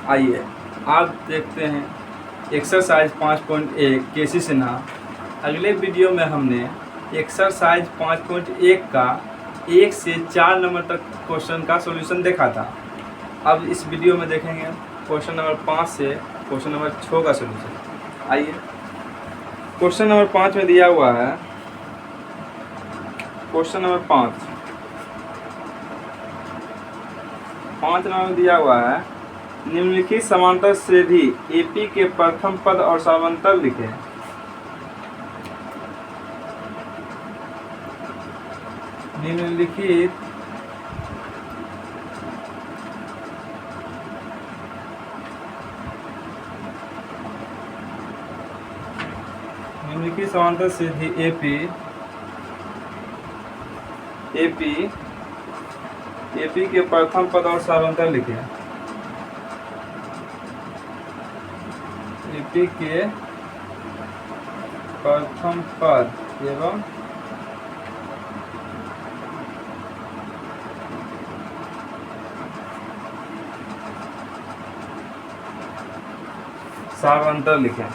आइए आज देखते हैं एक्सरसाइज 5.1 केसी सिन्हा। अगले वीडियो में हमने एक्सरसाइज 5.1 का 1 से 4 नंबर तक क्वेश्चन का सॉल्यूशन देखा था। अब इस वीडियो में देखेंगे क्वेश्चन नंबर 5 से क्वेश्चन नंबर 6 का सॉल्यूशन। आइए क्वेश्चन नंबर 5 में दिया हुआ है, क्वेश्चन नंबर 5 नंबर में दिया हुआ है, निम्नलिखित समांतर श्रेणी एपी के प्रथम पद और समांतर लिखें। निम्नलिखित समांतर श्रेणी एपी के प्रथम पद और समांतर लिखें। एपी के प्रथम पद एवं समांतर लिखें।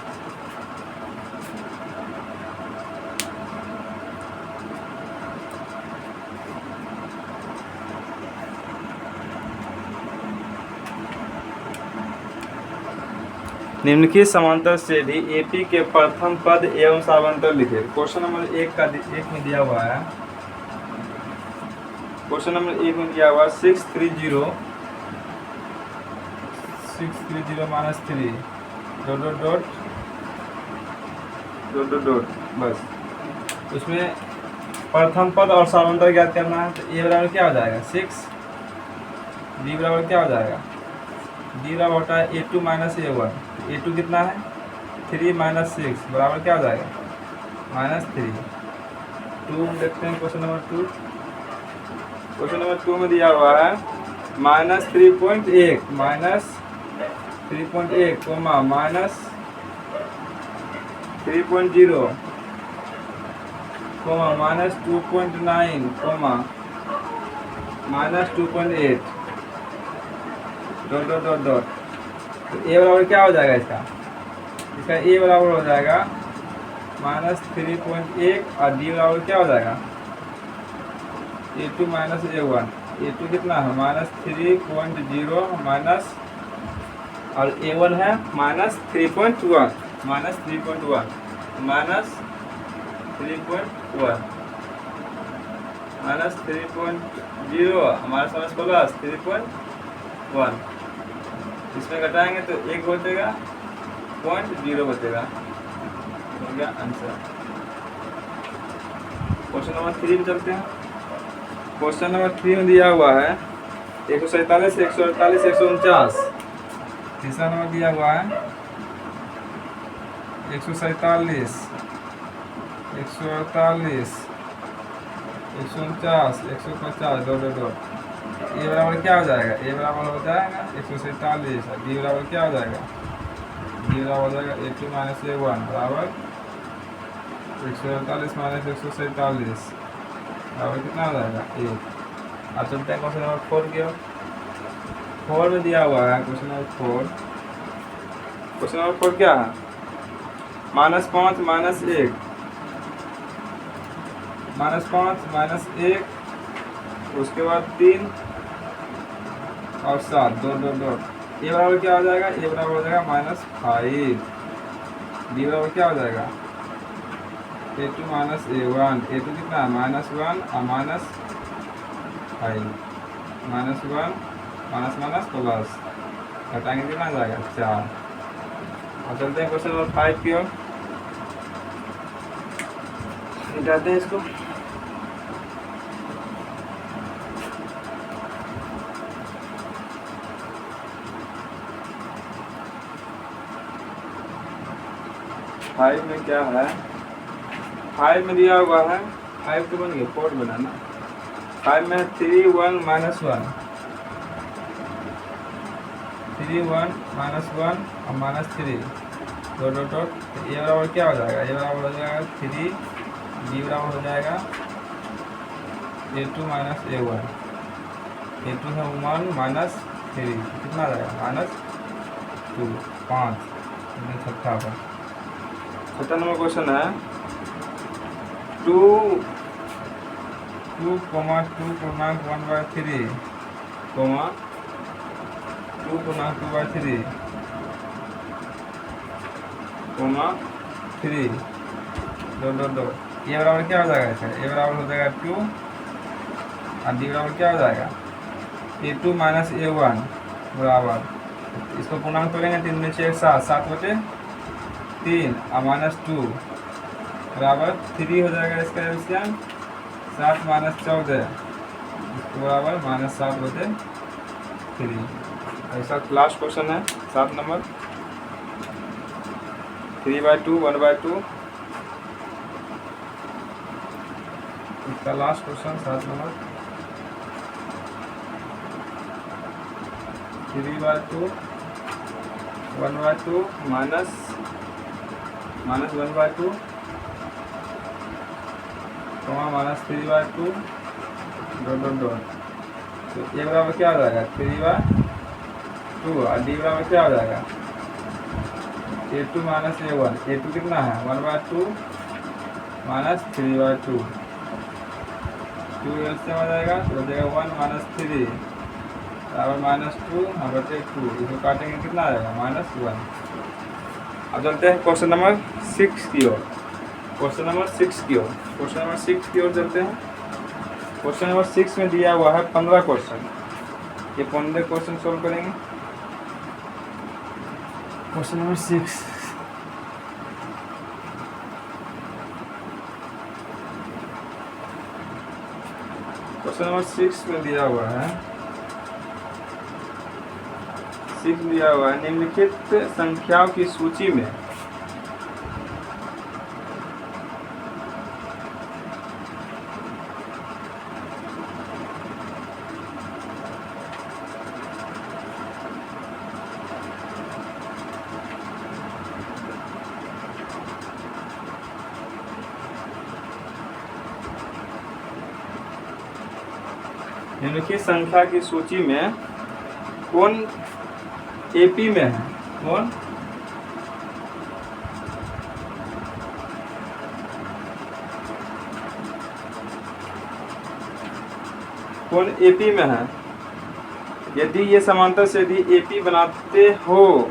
निम्नलिखित समांतर श्रेणी एपी के प्रथम पद एवं समांतर लिखे। क्वेश्चन नंबर 1 में दिया हुआ है, क्वेश्चन नंबर 1 में दिया हुआ 630 माइनस 3 डॉट बस। उसमें प्रथम पद और समांतर ज्ञात करना है। तो ए बराबर क्या हो जाएगा 6, बी बराबर क्या हो जाएगा, डी बराबर होता है A2 माइनस A1। A2 कितना है 3 माइनस 6 बराबर क्या हो जाएगा -3। 2 में देखते हैं क्वेश्चन नंबर 2। क्वेश्चन नंबर 2 में दिया हुआ है -3.1 कोमा -3.0 कोमा -2.9 कोमा -2.8 डॉट। तो ए बराबर क्या हो जाएगा इसका ए बराबर हो जाएगा -3.1 और डी बराबर क्या हो जाएगा A2 माइनस A1। A2 कितना है -3.0 माइनस और A1 है -3.1 -3.1 हमारे समझ प्लस 3.1। इसमें घटाएंगे तो 1 बचेगा 0.0 बचेगा। हो गया आंसर। क्वेश्चन नंबर 3 में चलते हैं। क्वेश्चन नंबर 3 में दिया हुआ है 147 148 149। तीसरा नंबर दिया हुआ है 147 148 149 150 डॉट। ए बराबर क्या हो जाएगा, ए बराबर हो जाएगा 147 और डी बराबर क्या हो जाएगा, डी बराबर हो जाएगा A2 माइनस A1 बराबर 148 माइनस 147 बराबर कितना हो जाएगा 1। अब चलते हैं क्वेश्चन नंबर 4 की ओर। 4 में दिया हुआ है क्वेश्चन नंबर 4। क्वेश्चन नंबर 4 क्या है -5 माइनस 1 उसके बाद 3 और 7 डॉट। ए बराबर क्या हो जाएगा, ए बराबर हो जाएगा -5। डी बराबर क्या हो जाएगा A2 माइनस A1। A2 कितना है -1 और -5 -1 प्लस घटाएंगे कितना आ जाएगा 4। और चलते हैं क्वेश्चन नंबर 5 की ओर। जाते हैं इसको। फाइव में क्या है, 5 में दिया हुआ है 5 तो बन गया 4 बनाना। 5 में 3 1 माइनस 1 और -3 डॉट। ये बराबर क्या हो जाएगा, ये बराबर हो जाएगा 3, बी बराबर हो जाएगा A2 माइनस A1। A2 है 1 माइनस 3 कितना आ जाएगा 2 5 छठा पर। छठा नंबर क्वेश्चन है 2 पूर्णांक 1/3 कोमा 2 पूर्णांक 2/3 कोमा 3 दो ये बराबर क्या हो जाएगा इसका? ए बराबर हो जाएगा 2 और डी बराबर क्या हो जाएगा? A2 माइनस A1 बराबर, इसको पूर्णांक तोड़ेंगे 3 में 6 7/3 और -2 बराबर 3 हो जाएगा इसका एलसीएम 7 माइनस 14 इसको बराबर -7/3। ऐसा लास्ट क्वेश्चन है 7 नंबर 3/2 1/2 इसका last question 7 number 3/2 1/2 minus 1/2 -3/2 dot. तो ए बराबर क्या हो जाएगा 3/2 और डी बराबर क्या हो जाएगा A2 माइनस A1। A2 कितना है 1/2 माइनस 3/2 2 एलसीएम आ जाएगा तो हो जाएगा 1 माइनस 3 बराबर -2 और बचे 2, इसको काटेंगे कितना आ जाएगा -1। अब चलते हैं क्वेश्चन नंबर 6 की ओर। क्वेश्चन नंबर 6 की ओर चलते हैं। क्वेश्चन नंबर 6 में दिया हुआ है 15 क्वेश्चन। ये 15 क्वेश्चन सोल्व करेंगे। क्वेश्चन नंबर 6 में दिया हुआ है निम्नलिखित संख्याओं की सूची में निम्नलिखित संख्या की सूची में कौन एपी में है? कौन एपी में है? यदि ये समांतर से यदि एपी बनाते हो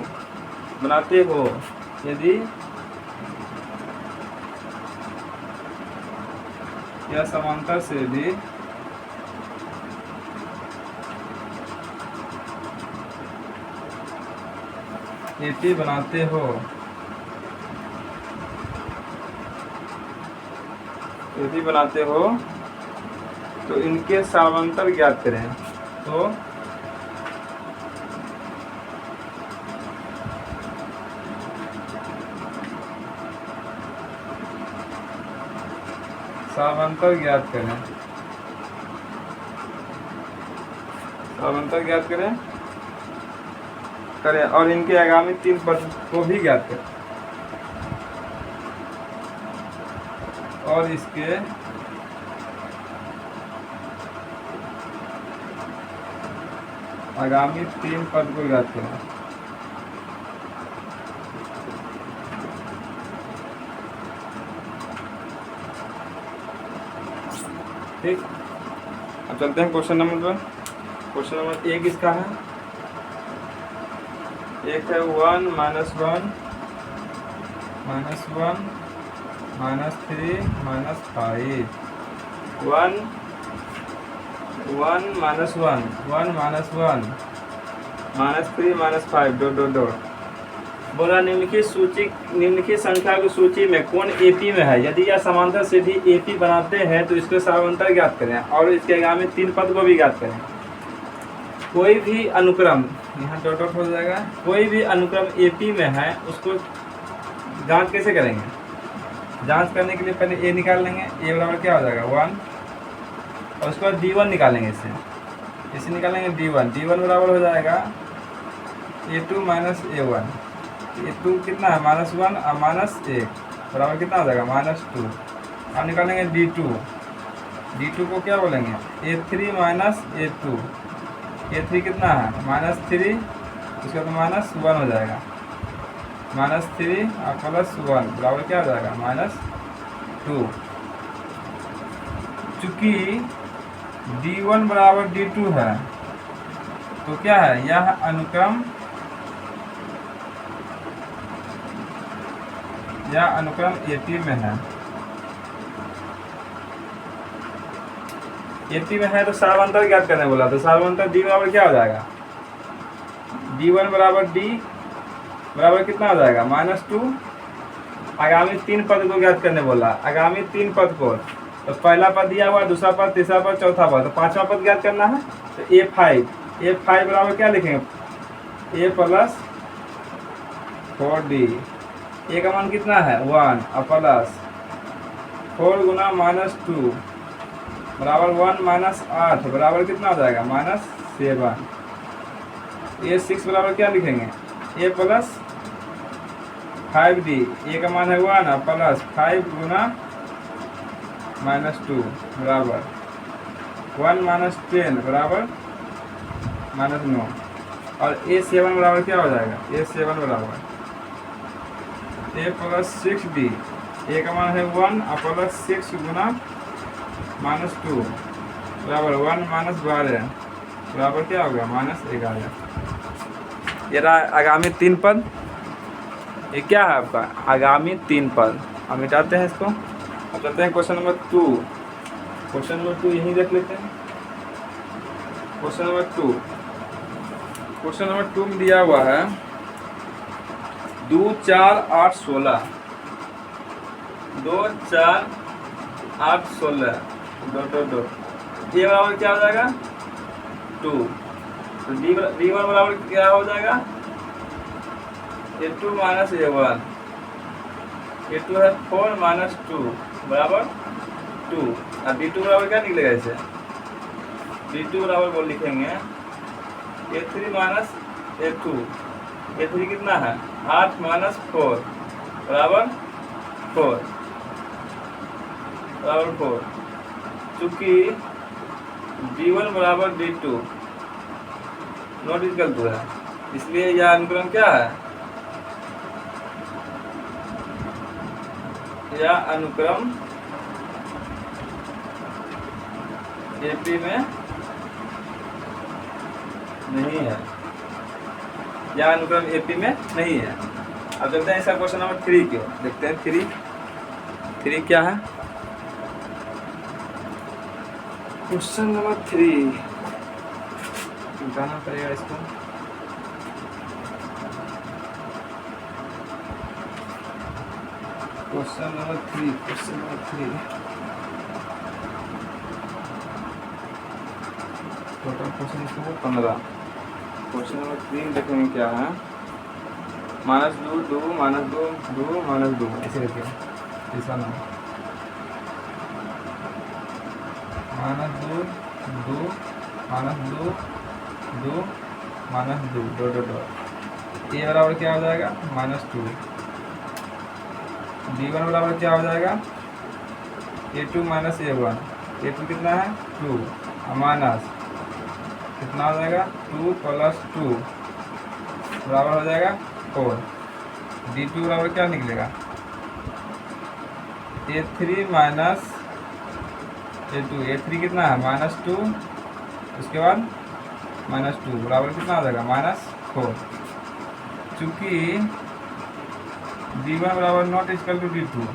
यदि यह समांतर से यदि एपी बनाते हो तो इनके समांतर ज्ञात करें। तो समांतर ज्ञात करें और इनके आगामी 3 पद को भी ज्ञात करें और इसके आगामी 3 पद को ज्ञात करें। ठीक, अब चलते हैं क्वेश्चन नंबर 1। क्वेश्चन नंबर 1 इसका है, एक है 1 - 1 - 1 -3 - 5 1 -1 -3 - 5 डॉट। बोला निम्नलिखित संख्या की सूची में कौन एपी में है? यदि यह समांतर से भी एपी बनाते हैं तो इसके समांतर ज्ञात करें और इसके आगामी 3 पद को भी ज्ञात करें। कोई भी अनुक्रम, यहाँ डॉट हो जाएगा, कोई भी अनुक्रम एपी में है उसको जांच कैसे करेंगे? जांच करने के लिए पहले ए निकाल लेंगे। ए बराबर क्या हो जाएगा 1 और उसके बाद D1 निकालेंगे। इसे निकालेंगे D1 बराबर हो जाएगा A2 माइनस A1। A2 कितना है -1 और -1 बराबर कितना हो जाएगा -2। अब निकालेंगे D2 को क्या बोलेंगे A3 माइनस A2। A3 कितना है -3 उसके बाद माइनस 1 हो जाएगा, -3 और +1 बराबर क्या हो जाएगा -2। चूँकि D1 बराबर D2 है तो क्या है, यह अनुक्रम AP में है। AP में है तो सार्वंतर ज्ञात करने बोला, तो सार्वंतर D बराबर क्या हो जाएगा, D1 बराबर D बराबर कितना हो जाएगा -2। आगामी 3 पद को ज्ञात करने बोला, आगामी 3 पद को, तो पहला पद दिया हुआ, दूसरा पद, तीसरा पद, चौथा पद, तो 5वां पद ज्ञात करना है। तो A5 बराबर क्या लिखेंगे, A + 4D। A का मान कितना है 1 और प्लस 4 गुना -2 बराबर 1 - 8 बराबर कितना हो जाएगा -7। A6 बराबर क्या लिखेंगे, A + 5D। A का मान है 1 और प्लस 5 गुना -2 बराबर 1 - 10 बराबर -9। और A7 बराबर क्या हो जाएगा, A7 बराबर A + 6D। A का मान है 1 और प्लस 6 गुना -2 बराबर 1 - 12 बराबर क्या होगा -11। ये रहा आगामी 3 पद। ये क्या है आपका आगामी 3 पद। हम मिटाते हैं इसको, अब चलते हैं क्वेश्चन नंबर 2। क्वेश्चन नंबर 2 यहीं देख लेते हैं। क्वेश्चन नंबर 2 में दिया हुआ है 2, 4, 8, 16। 2, 4, 8, 16 (... ये बराबर क्या हो जाएगा 2। तो D1 बराबर क्या हो जाएगा A2 - A1। A2 है 4 - 2 बराबर 2 और D2 बराबर क्या निकलेगा इसे, D2 बराबर बोल लिखेंगे A3 - A2। A3 कितना है 8 - 4 बराबर 4। चूँकि D1 बराबर D2 नॉट इक्वल टू है, इसलिए यह अनुक्रम क्या है, यह अनुक्रम AP में नहीं है, यह अनुक्रम AP में नहीं है। अब देखते हैं इसका क्वेश्चन नंबर 3 क्यों, देखते हैं 3 क्या है। क्वेश्चन नंबर 3 बताना पड़ेगा इसको। क्वेश्चन नंबर 3 टोटल क्वेश्चन इसको 15। क्वेश्चन नंबर 3 देखेंगे क्या है, -2, 2, -2, 2, -2 ऐसे लिखिए। तीसरा नंबर -2, 2, -2, 2, -2 A बराबर क्या हो जाएगा -2। D1 बराबर क्या हो जाएगा A2 - A1। A2 कितना है 2 और माइनस कितना हो जाएगा 2 + 2 बराबर हो जाएगा 4। D2 बराबर क्या निकलेगा A3 - A2। A3 कितना है -2 उसके बाद -2 बराबर कितना हो जाएगा -4। चूँकि D1 बराबर नॉट इक्वल टू D2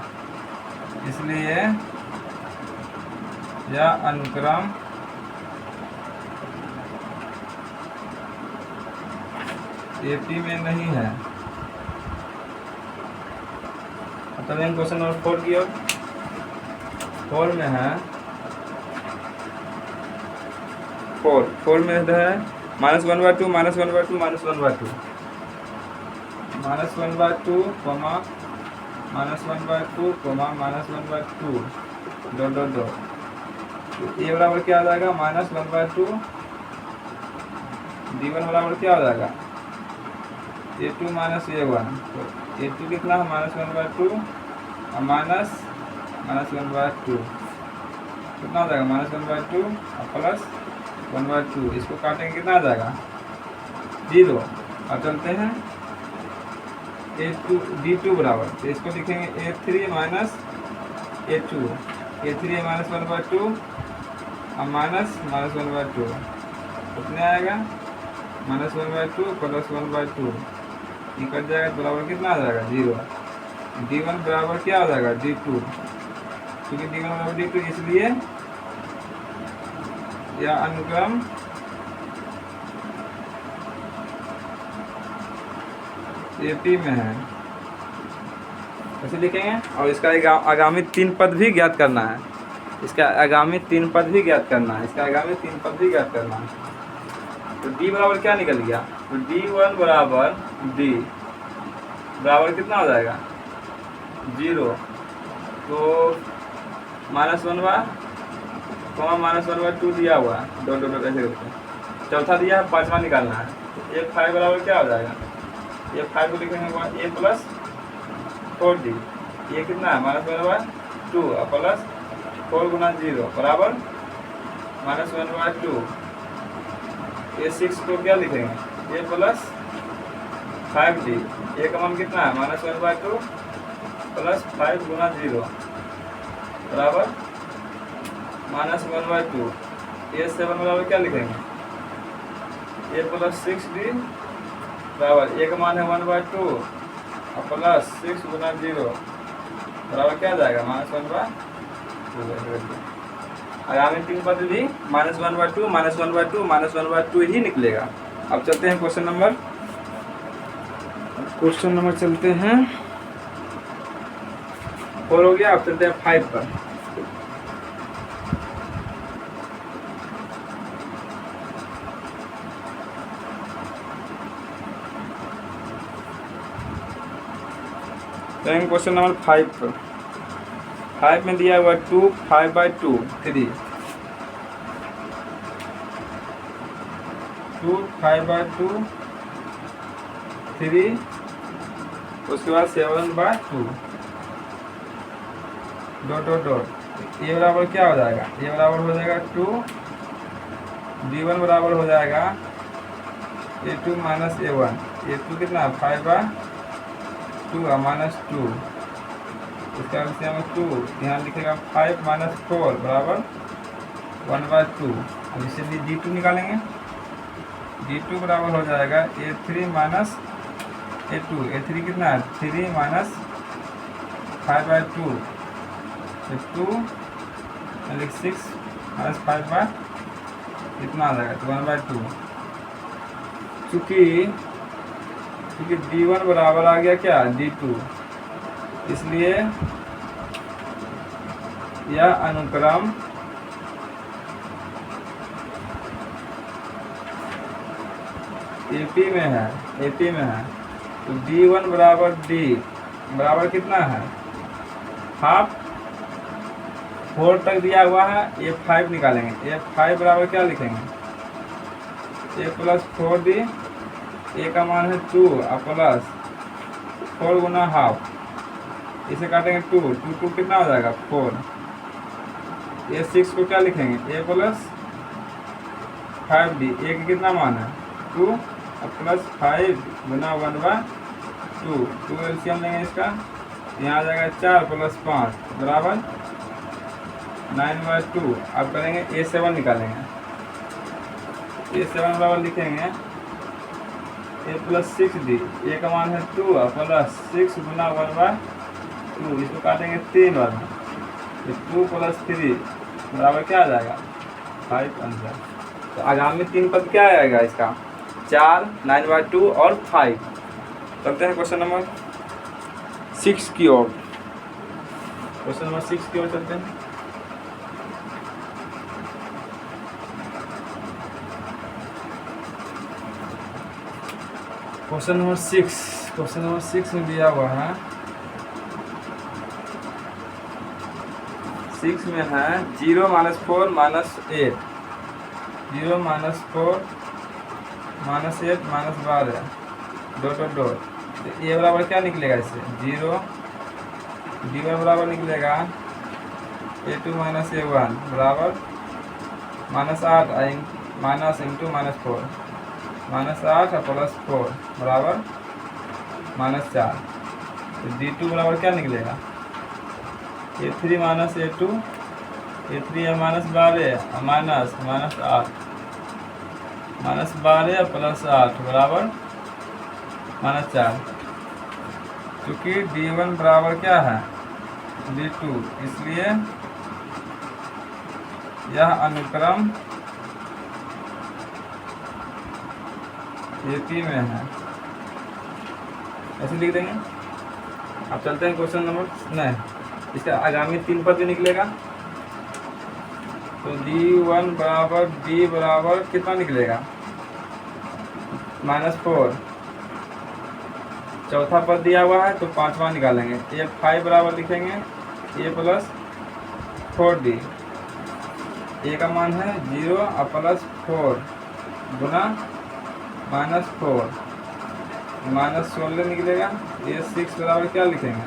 इसलिए यह अनुक्रम AP में नहीं है। अब क्वेश्चन नंबर 4 की ओर। 4 में है 4 में है -1/2 -1/2 -1/2 -1/2 -1/2 -1/2 A बराबर क्या हो जाएगा -1/2। D1 बराबर क्या हो जाएगा A2 - A1। तो A2 कितना है -1/2 और -1/2 कितना हो जाएगा -1/2 और +1/2। इसको काटेंगे कितना आ जाएगा 0। अब चलते हैं D2 बराबर, तो इसको लिखेंगे A3 minus A2, A3 minus 1/2 और माइनस 1/2 कितने आएगा, -1/2 प्लस 1/2 ये कट जाएगा, बराबर कितना आ जाएगा 0। D1 बराबर क्या हो जाएगा D2, क्योंकि D1 बराबर D2 इसलिए यह अनुक्रम AP में है, ऐसे लिखेंगे। और इसका आगामी 3 पद भी ज्ञात करना है, इसका आगामी 3 पद भी ज्ञात करना है, इसका आगामी 3 पद भी ज्ञात करना है। तो D बराबर क्या निकल गया, तो D1 बराबर D बराबर कितना हो जाएगा 0, तो -1/, -1/2 दिया हुआ है, डॉट डॉट ऐसे करके। चौथा दिया है, पाँचवा निकालना है, तो A5 बराबर क्या हो जाएगा, A5 को लिखेंगे A प्लस 4D, ये कितना है -1/2 और प्लस 4 गुना 0 बराबर -1/2। A6 को क्या लिखेंगे A प्लस 5D, A का मान कितना है -1/2 प्लस 5 गुना 0 बराबर -1/2। A7 बराबर क्या लिखेंगे A प्लस 6D बराबर, A का मान है 1/2 और प्लस 6 गुना 0 बराबर क्या आ जाएगा -1/2। आगामी 3 पद भी -1/2 -1/2 -1/2 ही निकलेगा। अब चलते हैं क्वेश्चन नंबर चलते हैं 4 हो गया। अब चलते हैं 5 पर। क्वेश्चन नंबर 5 पर। 5 में दिया हुआ 2 5/2 3 2 5/2 3 उसके बाद 7/2 डॉट डॉट डॉट। ये बराबर क्या हो जाएगा, ये बराबर हो जाएगा 2, D1 बराबर हो जाएगा A2 माइनस A1। A2 कितना 5/2 और -2, इसका एलसीएम 2, यहाँ लिखेगा 5 - 4 बराबर 1/2। अब इसे D2 निकालेंगे। D2 बराबर हो जाएगा A3 माइनस A2। A3 कितना है 3 माइनस 5/2 2 लिख 6 माइनस 5 कितना आ जाएगा 1/2। चूँकि D1 बराबर आ गया क्या D2, इसलिए यह अनुक्रम AP में है। तो D1 बराबर D बराबर कितना है हाफ, 4 तक दिया हुआ है। A5 निकालेंगे। A5 बराबर क्या लिखेंगे A प्लस 4D, A का मान है 2 और प्लस 4 गुना हाफ, इसे काटेंगे 2 कितना हो जाएगा 4। A6 को क्या लिखेंगे A प्लस 5D, A का कितना मान है 2 और प्लस 5 गुना 1/2 एलसीएम लेंगे इसका, यहाँ आ जाएगा 4 प्लस 5 बराबर 9/2। अब करेंगे A7 निकालेंगे। A7 बराबर लिखेंगे A प्लस 6D, A का मान है 2 और प्लस 6 गुना 1/2, इसको काटेंगे 3 बार में, तो 2 प्लस 3 बराबर क्या आ जाएगा 5 आंसर। तो आगामी 3 पद क्या आएगा इसका 4 9/2 और 5। चलते हैं क्वेश्चन नंबर 6 की ओर। क्वेश्चन नंबर 6 की ओर चलते हैं। क्वेश्चन नंबर 6 में दिया हुआ है 6 में है 0 - 4 - 8 0 - 4 - 8 - 12 डॉट डॉट डॉट। तो ए बराबर क्या निकलेगा इससे 0, D1 बराबर निकलेगा A2 माइनस A1 बराबर -8 माइनस इंटू -4 -8 और +4 बराबर -4। तो D2 बराबर क्या निकलेगा, A3 माइनस A2, A3 है -12 और -8 -12 +8 बराबर -4। क्योंकि D1 बराबर क्या है D2, इसलिए यह अनुक्रम AP में है, ऐसे लिख देंगे। अब चलते हैं क्वेश्चन नंबर नहीं, इसका आगामी 3 पद भी निकलेगा। तो D1 बराबर D बराबर कितना निकलेगा -4। चौथा पद दिया हुआ है तो 5वां निकालेंगे। A5 बराबर लिखेंगे A + 4D। A का मान है 0 और +4 गुना -4 -16 निकलेगा। A6 बराबर क्या लिखेंगे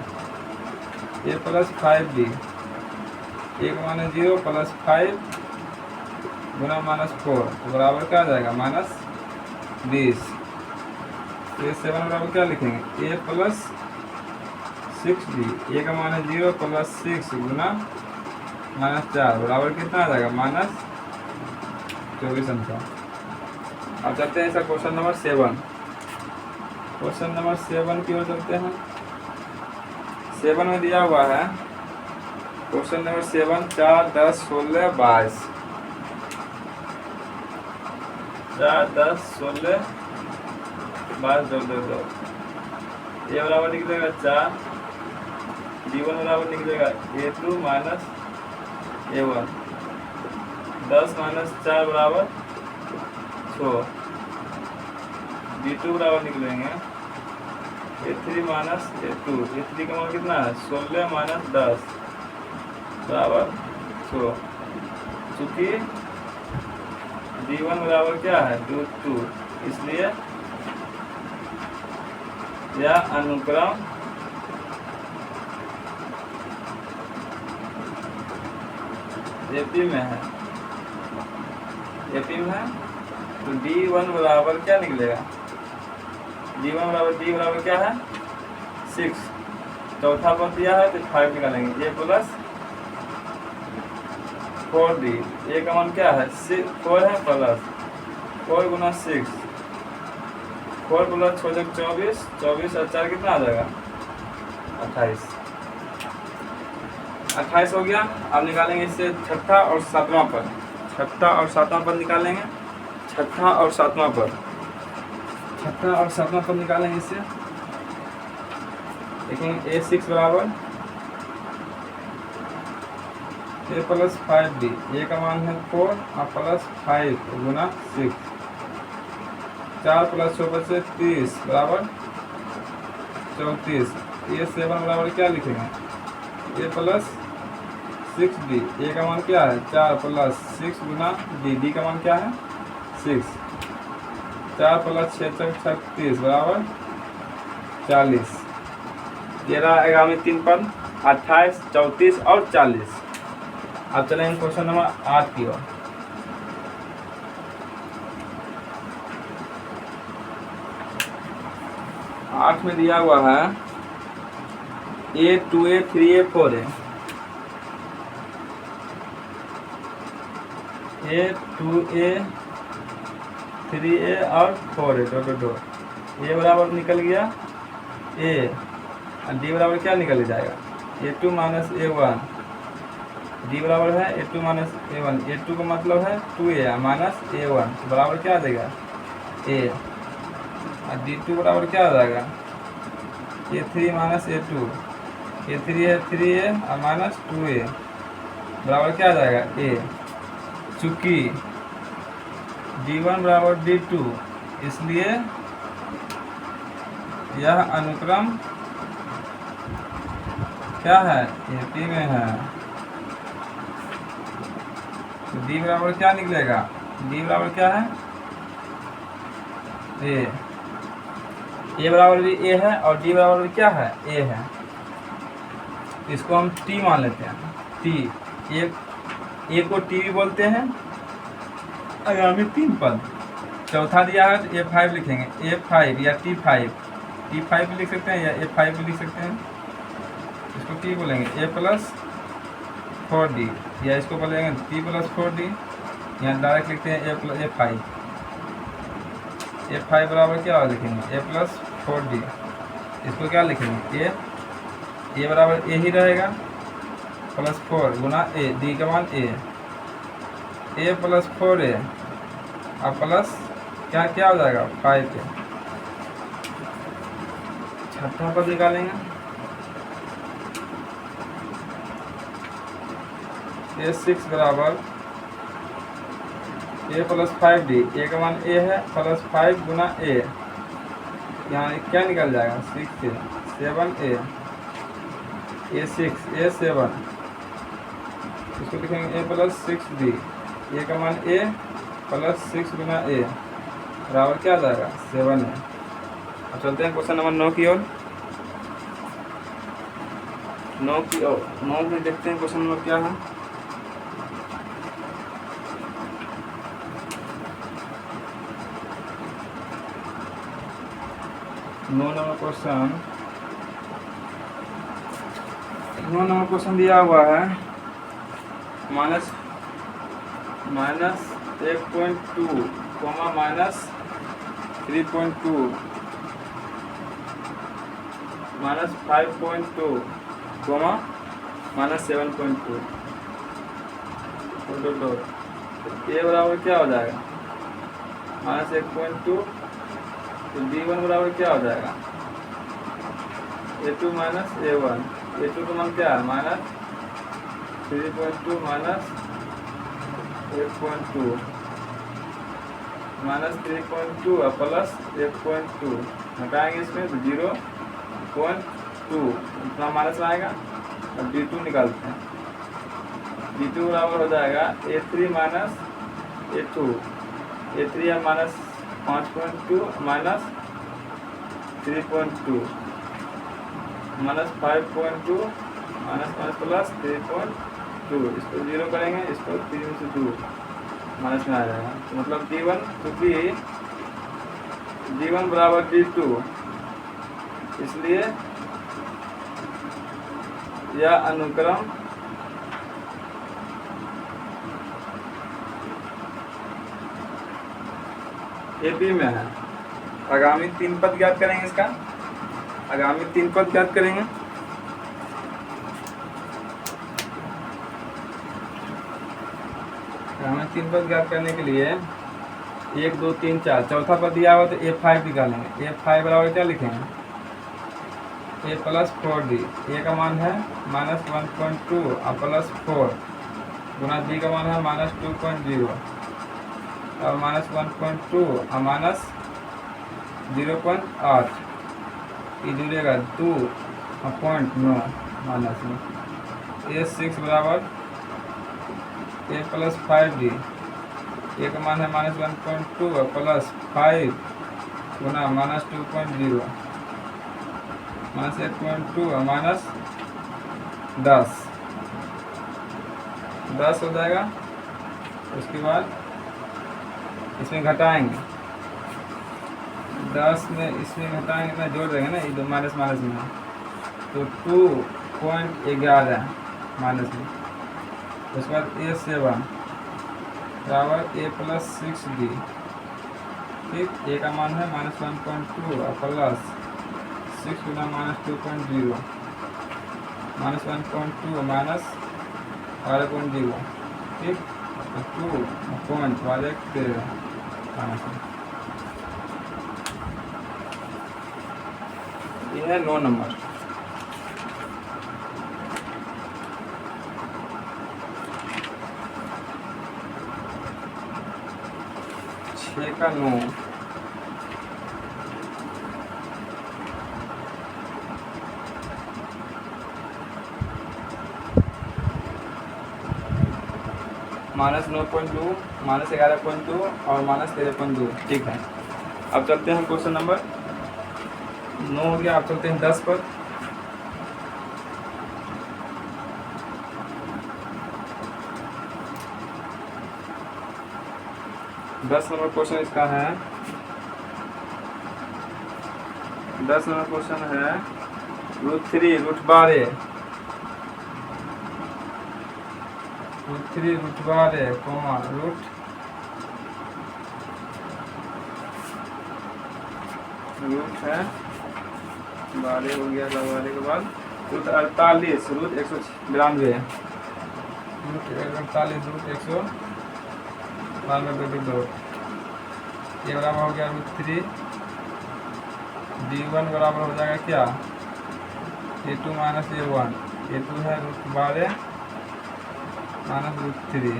A + 5D। A का मान है 0 + 5 गुना -4 तो बराबर क्या आ जाएगा -20। A7 बराबर क्या लिखेंगे A + 6D। A का मान है 0 + 6 गुना -4 बराबर कितना आ जाएगा -24 अंक। अब चलते हैं इसका क्वेश्चन नंबर 7। क्वेश्चन नंबर 7 की ओर चलते हैं। 7 में दिया हुआ है क्वेश्चन नंबर 7 4, 10, 16, 22। 4, 10, 16, 22 2 A बराबर निकलेगा 4, D1 बराबर निकलेगा A2 माइनस A1। 10 - 4 बराबर 6। D2 बराबर निकलेंगे A3 माइनस A2। A3 का मान कितना है 16 - 10 बराबर 6। चूँकि D1 बराबर क्या है 2, इसलिए यह अनुक्रम AP में है। AP में है तो D1 बराबर क्या निकलेगा D1 बराबर D बराबर क्या है 6। चौथा पद दिया है तो 5 निकालेंगे A + 4D। A का मान क्या है 4 है प्लस 4 गुना 6 4 + 6 24 24 और 4 कितना आ जाएगा 28। 28 हो गया। अब निकालेंगे इससे छठा और सातवां पद। छठा और सातवां पद निकालेंगे। छठा और सातवां पद निकालेंगे इससे। देखेंगे A6 बराबर A + 5D। A का मान है 4 और +5 गुना 6। 4 + 6 बचे 30 बराबर 34। A7 बराबर क्या लिखेंगे A + 6D। A का मान क्या है 4 + 6 गुना D। D का मान क्या है 6। 4 + 6 = 36 बराबर 40। 13 आगामी 3 पद 28, 34 और 40। अब चलेंगे क्वेश्चन नंबर 8 की ओर। 8 में दिया हुआ है A 2A 3A 4A। A 2A 3A और 4A दो। A बराबर निकल गया A और D बराबर क्या निकल जाएगा A2 - A1। D बराबर है A2 - A1। A2 का मतलब है 2A माइनस A1 बराबर क्या आ जाएगा A। और D2 बराबर क्या आ जाएगा A3 - A2। A3 है 3A और -2A बराबर क्या आ जाएगा A। चूँकि D1 बराबर D2 इसलिए यह अनुक्रम क्या है AP में है। तो D बराबर क्या निकलेगा D बराबर क्या है A बराबर भी A है और D बराबर भी क्या है A है। इसको हम T मान लेते हैं। T A को T भी बोलते हैं। आगामी 3 पद चौथा दिया है तो A5 लिखेंगे, A5 या T5 भी लिख सकते हैं या A5 भी लिख सकते हैं। इसको T बोलेंगे, A+4D, या इसको बोलेंगे T+4D। यहाँ डायरेक्ट लिखते हैं A5 बराबर क्या लिखेंगे, A+4D। इसको क्या लिखेंगे, A बराबर A ही रहेगा, +4 गुना A, D का मान A+4A और प्लस क्या हो जाएगा 5 के। छठा पद निकालेंगे, A6 बराबर A+5D, A का मान A है, +5 गुना A, यहाँ क्या निकल जाएगा 6 से 7A, A6 A7, इसको लिखेंगे A+6D, A का मान A +6 गुना A बराबर क्या आ जाएगा 7A। अब चलते हैं क्वेश्चन नंबर 9 की ओर। 9 में देखते हैं क्वेश्चन नंबर क्या है। नौ नंबर क्वेश्चन दिया हुआ है माइनस 1.2 माइनस 3.2 माइनस 5.2 माइनस 7.2 ए बराबर क्या हो जाएगा -1.2, तो B1 बराबर क्या हो जाएगा A2 माइनस A1। A2 का मान क्या है -3.2 माइनस 8.2 माइनस 3.2 और प्लस 8.2 हटाएंगे इसमें तो 0.2 इतना माइनस आएगा। अब D2 निकालते हैं, D2 बराबर हो जाएगा A3 माइनस A2, A3 है minus 5.2 minus 3.2 minus 5.2 minus plus 3.2, इसको 0 करेंगे, इसको 3 से 2 माइनस में आ जाएगा। तो मतलब D1, क्योंकि D1 बराबर D2, इसलिए यह अनुक्रम AB में है। आगामी 3 पद ज्ञात करेंगे, इसका आगामी 3 पद ज्ञात करेंगे। हमें 3 पद ज्ञात करने के लिए 1 2 3 4 चौथा पद दिया हुआ तो A5 निकालेंगे। A5 बराबर क्या लिखेंगे A+4D, A का मान है -1.2 और +4 गुना D का मान है -2.0 और -1.2 और -0.8, ये जुड़ेगा 2.9 माइनस में। A6 बराबर A+5D, A का मान है -1.2 और +5 गुना -2.0 -8.2 और -10 हो जाएगा। उसके बाद इसमें घटाएंगे, 10 में इसमें घटाएंगे ना, जोड़ देंगे ना, ये दो माइनस में, तो 2.11 माइनस में। उसके बाद A7 बराबर A+6D, ठीक, A का मान है -1.2 और प्लस 6 गुना -2.0 -1.2 माइनस 12.0, ठीक, 2.13 माइनस में। ये है 9 नंबर। छः का 9, -9.2 -11.2 और -13.2, ठीक है। अब चलते हैं क्वेश्चन नंबर 9 हो गया। अब चलते हैं 10 पर। 10 नंबर क्वेश्चन इसका है। 10 नंबर क्वेश्चन है √3 √12 √3 √12 कॉमा रूट है 12 हो गया, 12 के बाद √48 √192 √48 √192 ये बराबर हो गया √3। d1 बराबर हो जाएगा क्या, a2 माइनस a1, a2 है √12 माइनस √3,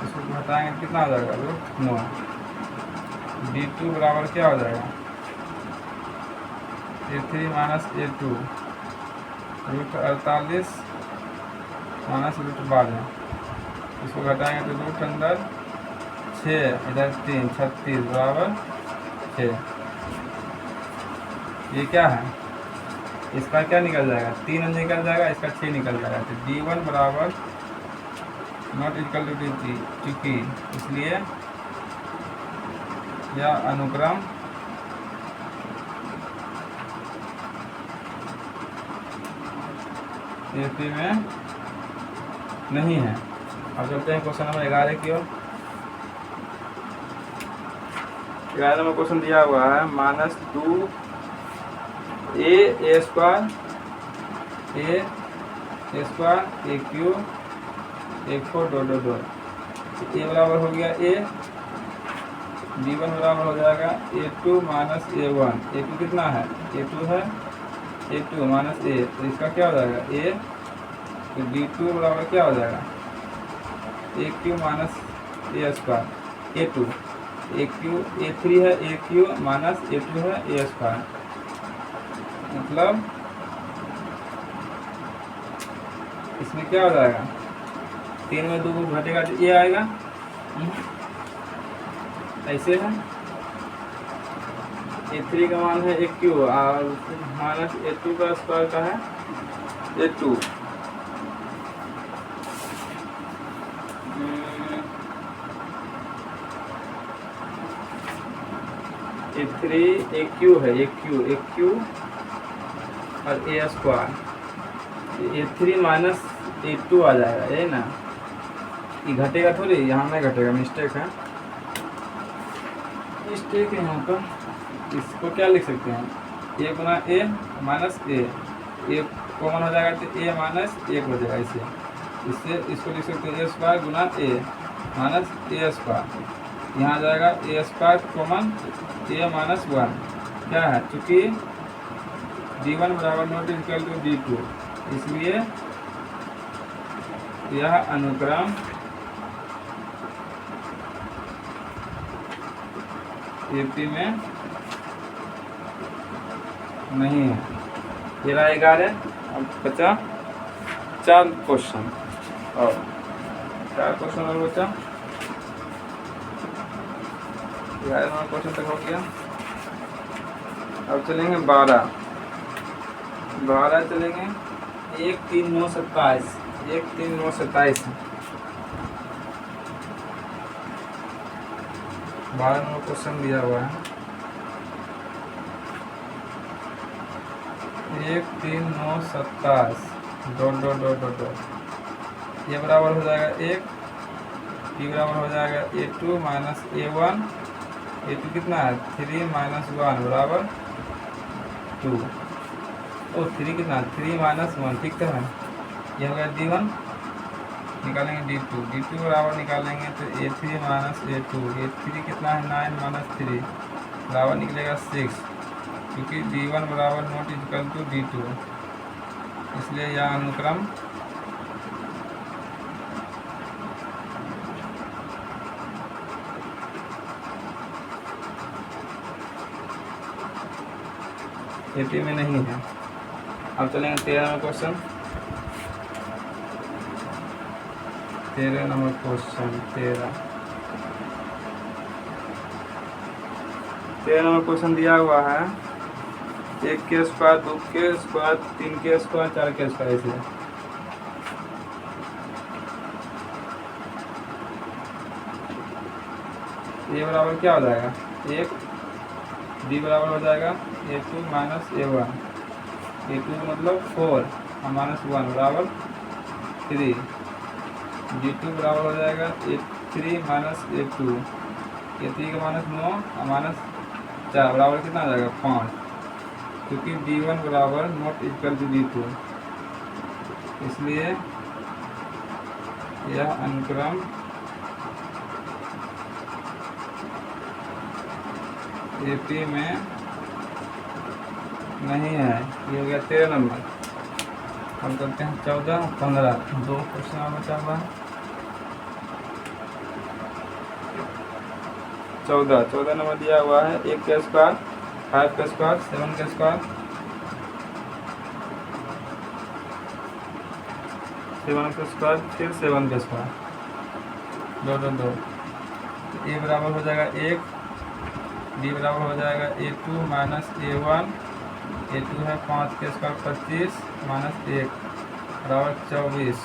इसको घटाएंगे कितना हो जाएगा √9। d2 बराबर क्या हो जाएगा a3 माइनस a2 √48 माइनस √12, इसको घटाएंगे तो रूट अंदर 6 इधर 3 36 बराबर 6। ये क्या है, इसका क्या निकल जाएगा 3 निकल जाएगा, इसका 6 निकल जाएगा। तो d1 बराबर नॉट इक्वल टू d3, चूँकि इसलिए यह अनुक्रम AP में नहीं है। अब चलते हैं क्वेश्चन नंबर 11 की ओर। 11 नंबर क्वेश्चन दिया हुआ है -2 a square a3 a4 dot A बराबर हो गया a, d1 बराबर हो जाएगा a2 माइनस a1, a2 कितना है a2 है a2 माइनस a, तो इसका क्या हो जाएगा a, तो d2 बराबर क्या हो जाएगा a3 minus a square a2, a3 है a3 माइनस a2 है a स्क्वायर, मतलब इसमें क्या हो जाएगा 3 में 2 घटेगा तो ये आएगा, ऐसे है a3 का मान है a3 और माइनस a2 का स्क्वायर का है a2, a3 a3 है a3 और a square, a3 minus a2 आ जाएगा, ये ना ये घटेगा थोड़ी, यहाँ नहीं घटेगा, मिस्टेक है यहाँ पर। इसको क्या लिख सकते हैं a Guna a minus a common हो जाएगा तो a माइनस 1 हो जाएगा, इससे इसको लिख सकते हैं a square Guna a minus a square, यहाँ आ जाएगा a square common a minus 1, क्या है चूँकि d1 बराबर नॉट इक्वल टू d2, इसलिए यह अनुक्रम AP में नहीं है। ये रहा 11। अब बचा 4 क्वेश्चन और 4 क्वेश्चन और बचा 11 क्वेश्चन तक हो गया। अब चलेंगे 12 चलेंगे 1 3 9 27 1 3 9 27 12 नंबर क्वेश्चन दिया हुआ है 1 3 9 27 dot dot dot dot dot, ये बराबर हो जाएगा 1, टी बराबर हो जाएगा a2 माइनस a1, a2 कितना है 3 माइनस 1 बराबर 2, ओ 3 कितना 3 माइनस 1, ठीक है। ये हो गया d1, निकालेंगे d2 बराबर निकालेंगे तो a3 माइनस a2, a3 कितना है 9 माइनस 3 बराबर निकलेगा 6, क्योंकि d1 बराबर नॉट इक्वल टू d2, इसलिए यह अनुक्रम AP में नहीं है। अब चलेंगे 13 number question. 13 number question 13 number question दिया हुआ है 1 के स्क्वायर 2 के स्क्वायर 3 के स्क्वायर 4 के स्क्वायर, ऐसे ए बराबर क्या हो जाएगा 1, बी बराबर हो जाएगा A2 माइनस A1, A2 मतलब 4 और -1 बराबर 3, D2 बराबर हो जाएगा A3 माइनस A2, A3 का -9 और -4 बराबर कितना हो जाएगा 5, क्योंकि D1 बराबर नॉट इक्वल टू D2, इसलिए यह अनुक्रम AP में नहीं है। ये हो गया 13 नंबर। हम करते हैं 14 15, 2 क्वेश्चन और बचा हुआ है। 14 नंबर दिया हुआ है 1 का स्क्वायर, 5 का स्क्वायर, 7 का स्क्वायर, 7 का स्क्वायर, फिर 7 का स्क्वायर, 2 ए बराबर हो जाएगा 1, डी बराबर हो जाएगा A2 माइनस A1, A2 है 5 के स्क्वायर 25 माइनस 1 बराबर 24,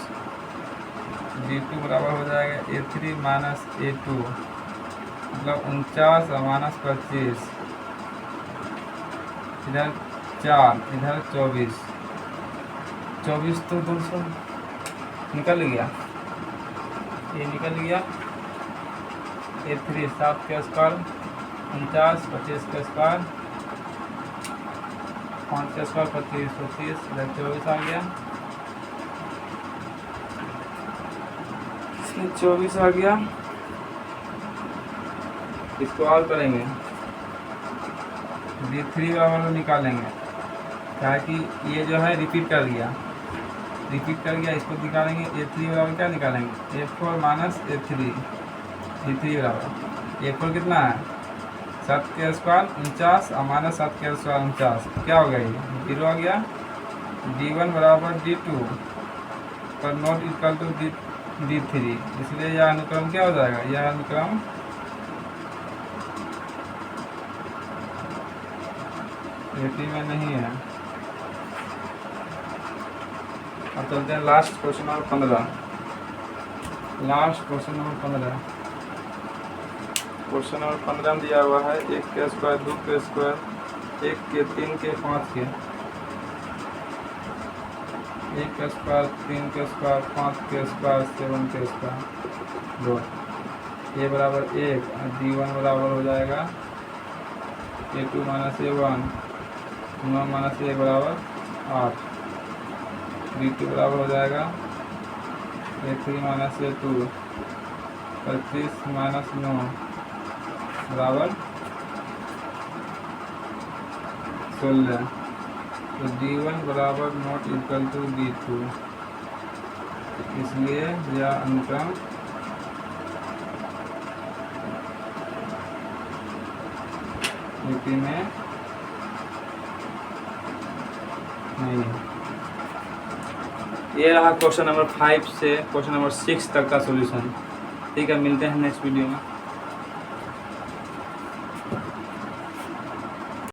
D2 बराबर हो जाएगा A3 माइनस A2 मतलब 49 और माइनस 25, इधर 4 इधर 24, 24 तो 200 निकल गया, ये निकल गया। A3 7 के स्क्वायर 49, 25 के स्क्वायर, 5 के स्क्वायर 25, 25 इधर 24 आ गया, इसमें 24 आ गया। इसको हल करेंगे, D3 बराबर निकालेंगे, क्या कि ये जो है रिपीट कर गया, इसको निकालेंगे। A3 बराबर क्या निकालेंगे A4 माइनस A3, D3 बराबर A4 कितना है 7 के स्क्वायर 49 और माइनस 7 के स्क्वायर 49, क्या हो गया ये 0 आ गया। D1 बराबर D2 पर नॉट इक्वल टू D3, इसलिए यह अनुक्रम क्या हो जाएगा, यह अनुक्रम AP में नहीं है। अब चलते हैं last question number 15। Question number 15 में दिया हुआ है 1 के स्क्वायर, 2 के स्क्वायर, 1 के, 3 के, 5 के, 1 के स्क्वायर, 3 के स्क्वायर, 5 के स्क्वायर, 7 के स्क्वायर, 2 ए बराबर 1, D1 बराबर हो जाएगा A2 minus A1, 9 minus A बराबर 8, D2 बराबर हो जाएगा A3 माइनस A2, 25 माइनस 9 बराबर 16, तो D1 बराबर नॉट इक्वल टू D2, इसलिए यह अनुक्रम AP में नहीं है। ये रहा क्वेश्चन नंबर 5 से क्वेश्चन नंबर 6 तक का सॉल्यूशन। ठीक है, मिलते हैं नेक्स्ट वीडियो में।